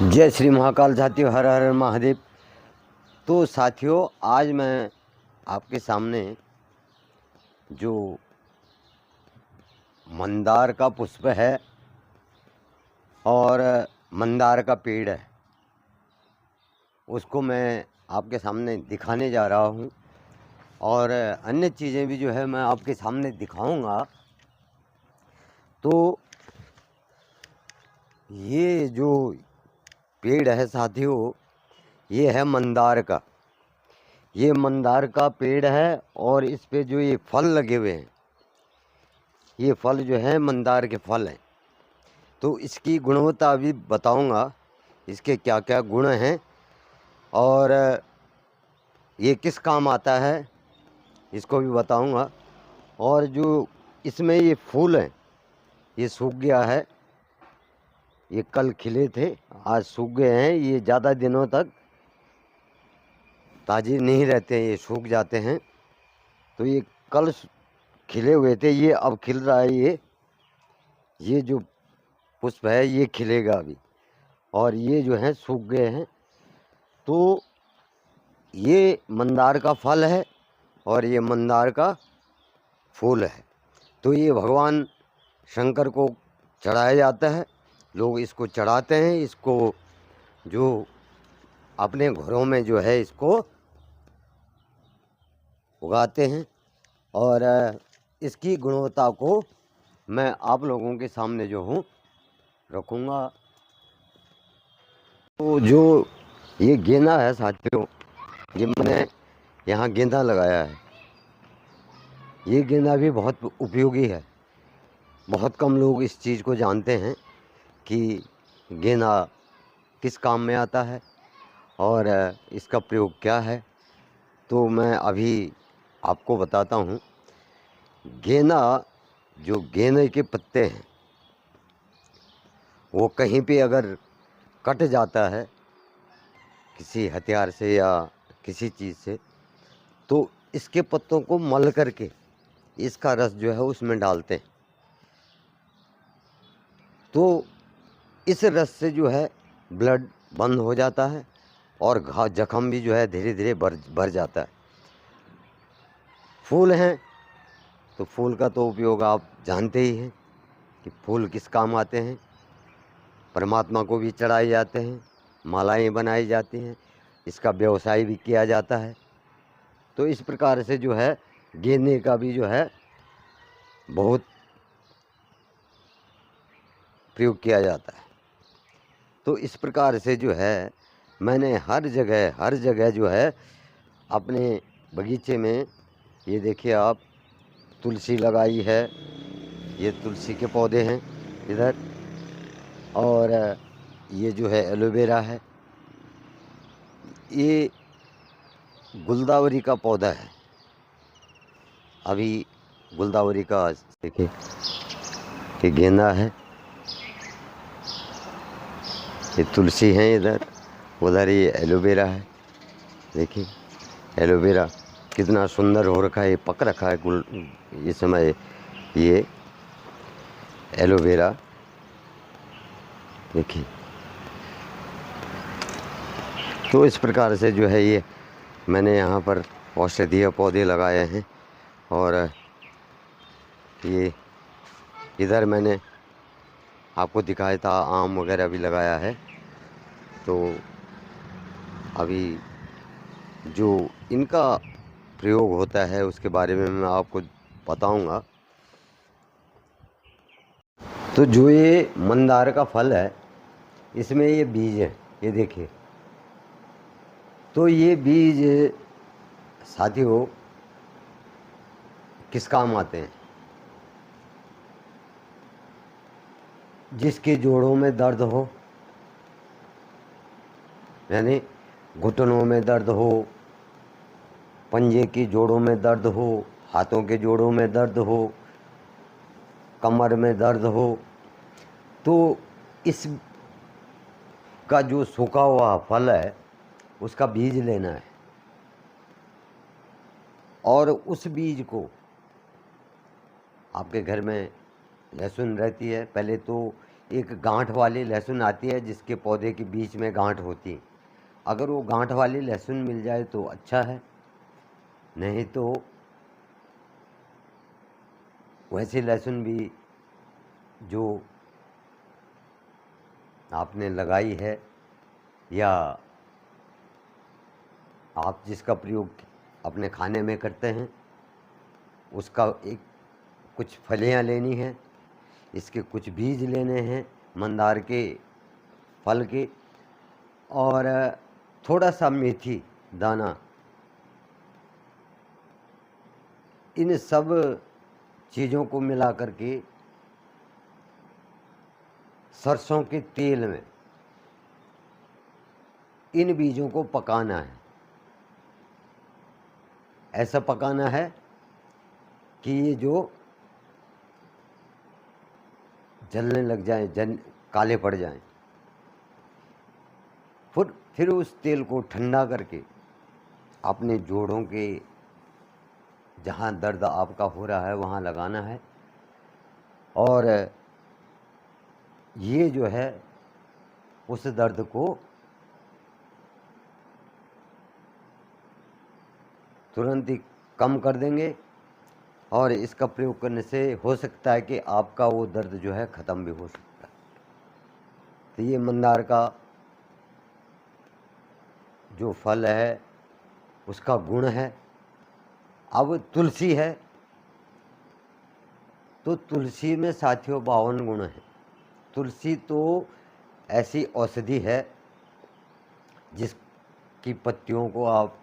जय श्री महाकाल साथियों, हर हर महादेव। तो साथियों, आज मैं आपके सामने जो मंदार का पुष्प है और मंदार का पेड़ है, उसको मैं आपके सामने दिखाने जा रहा हूँ और अन्य चीज़ें भी जो है मैं आपके सामने दिखाऊंगा। तो ये जो पेड़ है साथियों, ये है मंदार का। ये मंदार का पेड़ है और इस पे जो ये फल लगे हुए हैं, ये फल जो है मंदार के फल हैं। तो इसकी गुणवत्ता भी बताऊंगा, इसके क्या क्या गुण हैं और ये किस काम आता है, इसको भी बताऊंगा। और जो इसमें ये फूल हैं, ये सूख गया है। ये कल खिले थे, आज सूख गए हैं। ये ज़्यादा दिनों तक ताज़े नहीं रहते हैं, ये सूख जाते हैं। तो ये कल खिले हुए थे, ये अब खिल रहा है। ये जो पुष्प है ये खिलेगा अभी, और ये जो है सूख गए हैं। तो ये मंदार का फल है और ये मंदार का फूल है। तो ये भगवान शंकर को चढ़ाया जाता है, लोग इसको चढ़ाते हैं। इसको जो अपने घरों में जो है इसको उगाते हैं और इसकी गुणवत्ता को मैं आप लोगों के सामने जो हूँ रखूँगा। तो जो ये गेंदा है साथियों, ये मैंने यहाँ गेंदा लगाया है। ये गेंदा भी बहुत उपयोगी है। बहुत कम लोग इस चीज़ को जानते हैं कि गेंदा किस काम में आता है और इसका प्रयोग क्या है। तो मैं अभी आपको बताता हूँ। गेंदा, जो गेंदे के पत्ते हैं, वो कहीं पे अगर कट जाता है किसी हथियार से या किसी चीज़ से, तो इसके पत्तों को मल करके इसका रस जो है उसमें डालते हैं। तो इस रस से जो है ब्लड बंद हो जाता है और घाव जख्म भी जो है धीरे धीरे भर जाता है। फूल हैं तो फूल का तो उपयोग आप जानते ही हैं कि फूल किस काम आते हैं। परमात्मा को भी चढ़ाए जाते हैं, मालाएं बनाई जाती हैं, इसका व्यवसाय भी किया जाता है। तो इस प्रकार से जो है गेंदे का भी जो है बहुत प्रयोग किया जाता है। तो इस प्रकार से जो है मैंने हर जगह जो है अपने बगीचे में, ये देखिए आप, तुलसी लगाई है। ये तुलसी के पौधे हैं इधर, और ये जो है एलोवेरा है। ये गुलदावरी का पौधा है। अभी गुलदावरी का देखिए कि गेंदा है, ये तुलसी है इधर, उधर ये एलोवेरा है। देखिए एलोवेरा कितना सुंदर हो रखा है, ये पक रखा है इस समय ये एलोवेरा। देखिए, तो इस प्रकार से जो है ये मैंने यहाँ पर औषधीय पौधे लगाए हैं। और ये इधर मैंने आपको दिखाया था, आम वगैरह भी लगाया है। तो अभी जो इनका प्रयोग होता है उसके बारे में मैं आपको बताऊंगा। तो जो ये मंदार का फल है, इसमें ये बीज है, ये देखिए। तो ये बीज साथियों किस काम आते हैं? जिसके जोड़ों में दर्द हो, यानी घुटनों में दर्द हो, पंजे की जोड़ों में दर्द हो, हाथों के जोड़ों में दर्द हो, कमर में दर्द हो, तो इस का जो सूखा हुआ फल है उसका बीज लेना है और उस बीज को आपके घर में लहसुन रहती है, पहले तो एक गांठ वाली लहसुन आती है जिसके पौधे के बीच में गांठ होती है। अगर वो गांठ वाली लहसुन मिल जाए तो अच्छा है, नहीं तो वैसी लहसुन भी जो आपने लगाई है या आप जिसका प्रयोग अपने खाने में करते हैं, उसका एक कुछ फलियां लेनी है, इसके कुछ बीज लेने हैं मंदार के फल के, और थोड़ा सा मेथी दाना, इन सब चीज़ों को मिला करके सरसों के तेल में इन बीजों को पकाना है। ऐसा पकाना है कि ये जो जलने लग जाएं, काले पड़ जाएं। फिर उस तेल को ठंडा करके अपने जोड़ों के जहाँ दर्द आपका हो रहा है वहाँ लगाना है, और ये जो है उस दर्द को तुरंत ही कम कर देंगे, और इसका प्रयोग करने से हो सकता है कि आपका वो दर्द जो है ख़त्म भी हो सकता है। तो ये मंदार का जो फल है उसका गुण है। अब तुलसी है, तो तुलसी में साथियों 52 गुण हैं। तुलसी तो ऐसी औषधि है जिसकी पत्तियों को आप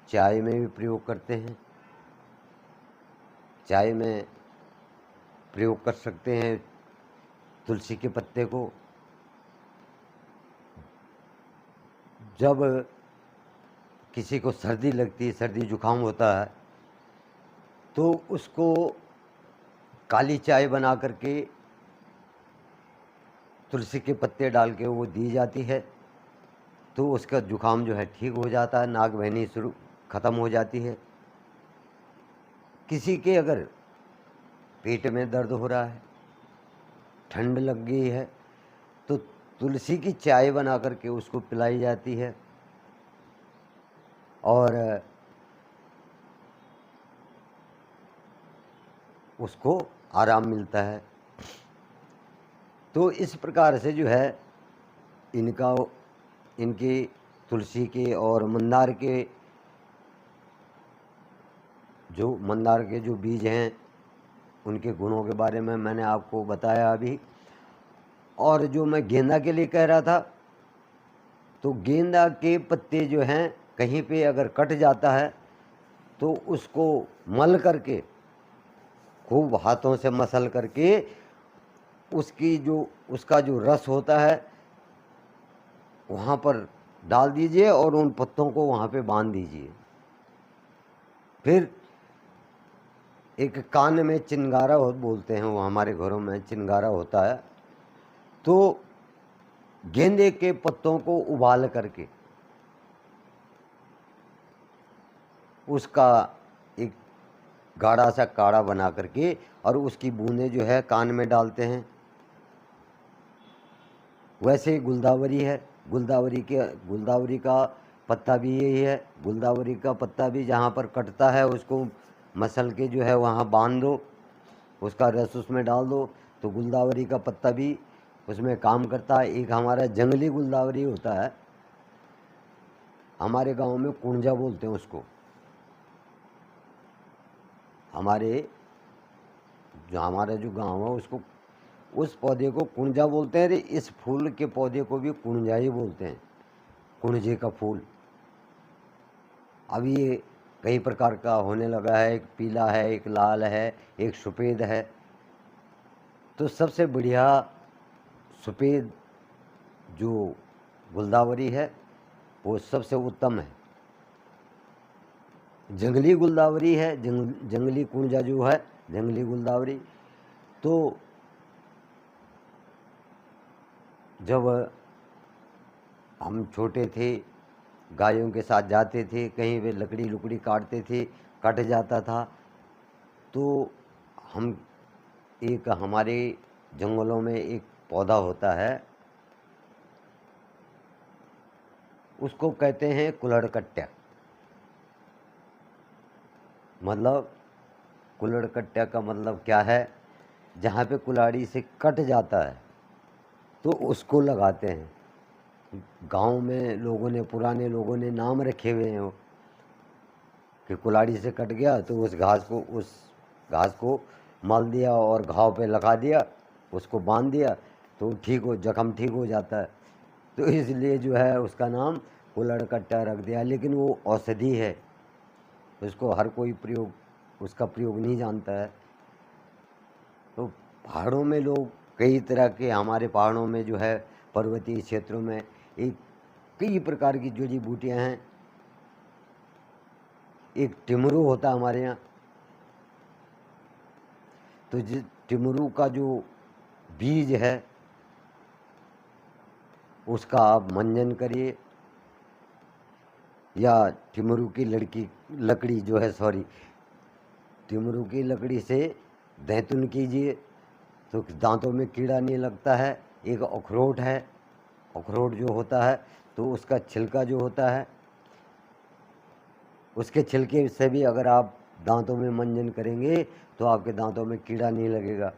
चाय में भी प्रयोग करते हैं, चाय में प्रयोग कर सकते हैं तुलसी के पत्ते को। जब किसी को सर्दी लगती है, सर्दी जुकाम होता है, तो उसको काली चाय बना करके तुलसी के पत्ते डाल के वो दी जाती है, तो उसका जुकाम जो है ठीक हो जाता है, नाक बहनी शुरू ख़त्म हो जाती है। किसी के अगर पेट में दर्द हो रहा है, ठंड लग गई है, तो तुलसी की चाय बना करके उसको पिलाई जाती है, और उसको आराम मिलता है। तो इस प्रकार से जो है इनके तुलसी के और मंदार के जो बीज हैं उनके गुणों के बारे में मैंने आपको बताया अभी। और जो मैं गेंदा के लिए कह रहा था, तो गेंदा के पत्ते जो हैं कहीं पे अगर कट जाता है तो उसको मल करके, खूब हाथों से मसल करके उसका जो रस होता है वहाँ पर डाल दीजिए और उन पत्तों को वहाँ पे बांध दीजिए। फिर एक कान में चिनगारा बोलते हैं, वो हमारे घरों में चिनगारा होता है, तो गेंदे के पत्तों को उबाल करके उसका एक गाढ़ा सा काढ़ा बना करके और उसकी बूंदें जो है कान में डालते हैं। वैसे ही गुलदावरी है, गुलदावरी का पत्ता भी यही है। गुलदावरी का पत्ता भी जहाँ पर कटता है उसको मसल के जो है वहाँ बांध दो, उसका रस उसमें डाल दो, तो गुलदावरी का पत्ता भी उसमें काम करता है। एक हमारा जंगली गुलदावरी होता है, हमारे गांव में कुंजा बोलते हैं उसको। हमारा जो गांव है उसको, उस पौधे को कुंजा बोलते हैं। इस फूल के पौधे को भी कुंजा ही बोलते हैं, कुंजे का फूल। अब ये कई प्रकार का होने लगा है, एक पीला है, एक लाल है, एक सफ़ेद है। तो सबसे बढ़िया सफ़ेद जो गुलदावरी है वो सबसे उत्तम है। जंगली गुलदावरी है, जंगली कुंजा जो है, जंगली गुलदावरी, तो जब हम छोटे थे गायों के साथ जाते थे कहीं पे, लकड़ी लुकड़ी काटते थे, कट जाता था, तो हम हमारे जंगलों में एक पौधा होता है उसको कहते हैं कुल्हड़कट्टा। मतलब कुल्हड़कट्टा का मतलब क्या है, जहाँ पे कुल्हाड़ी से कट जाता है तो उसको लगाते हैं। गांव में लोगों ने, पुराने लोगों ने नाम रखे हुए हैं वो, कि कुल्हाड़ी से कट गया तो उस घास को मल दिया और घाव पे लगा दिया, उसको बांध दिया तो ठीक हो, जख्म ठीक हो जाता है। तो इसलिए जो है उसका नाम कुल्हड़कट्टा रख दिया। लेकिन वो औषधि है, उसको हर कोई उसका प्रयोग नहीं जानता है। तो पहाड़ों में लोग कई तरह के, हमारे पहाड़ों में जो है पर्वतीय क्षेत्रों में एक कई प्रकार की जड़ी बूटियाँ हैं। एक टिमरू होता है हमारे यहाँ, तो जिस टिमरू का जो बीज है उसका आप मंजन करिए, या टिमरू की लकड़ी जो है, सॉरी, टिमरू की लकड़ी से दैतून कीजिए तो दांतों में कीड़ा नहीं लगता है। एक अखरोट है, अखरोट जो होता है तो उसका छिलका जो होता है, उसके छिलके से भी अगर आप दांतों में मंजन करेंगे तो आपके दांतों में कीड़ा नहीं लगेगा।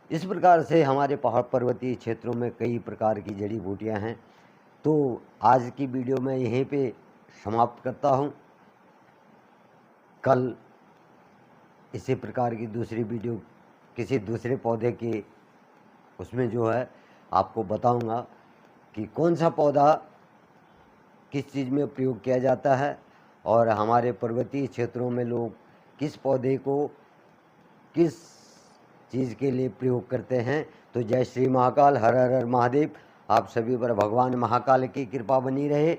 इस प्रकार से हमारे पहाड़ पर्वतीय क्षेत्रों में कई प्रकार की जड़ी बूटियाँ हैं। तो आज की वीडियो मैं यहीं पे समाप्त करता हूँ। कल इसी प्रकार की दूसरी वीडियो किसी दूसरे पौधे के उसमें जो है आपको बताऊंगा कि कौन सा पौधा किस चीज़ में प्रयोग किया जाता है, और हमारे पर्वतीय क्षेत्रों में लोग किस पौधे को किस चीज़ के लिए प्रयोग करते हैं। तो जय श्री महाकाल, हर हर हर महादेव। आप सभी पर भगवान महाकाल की कृपा बनी रहे।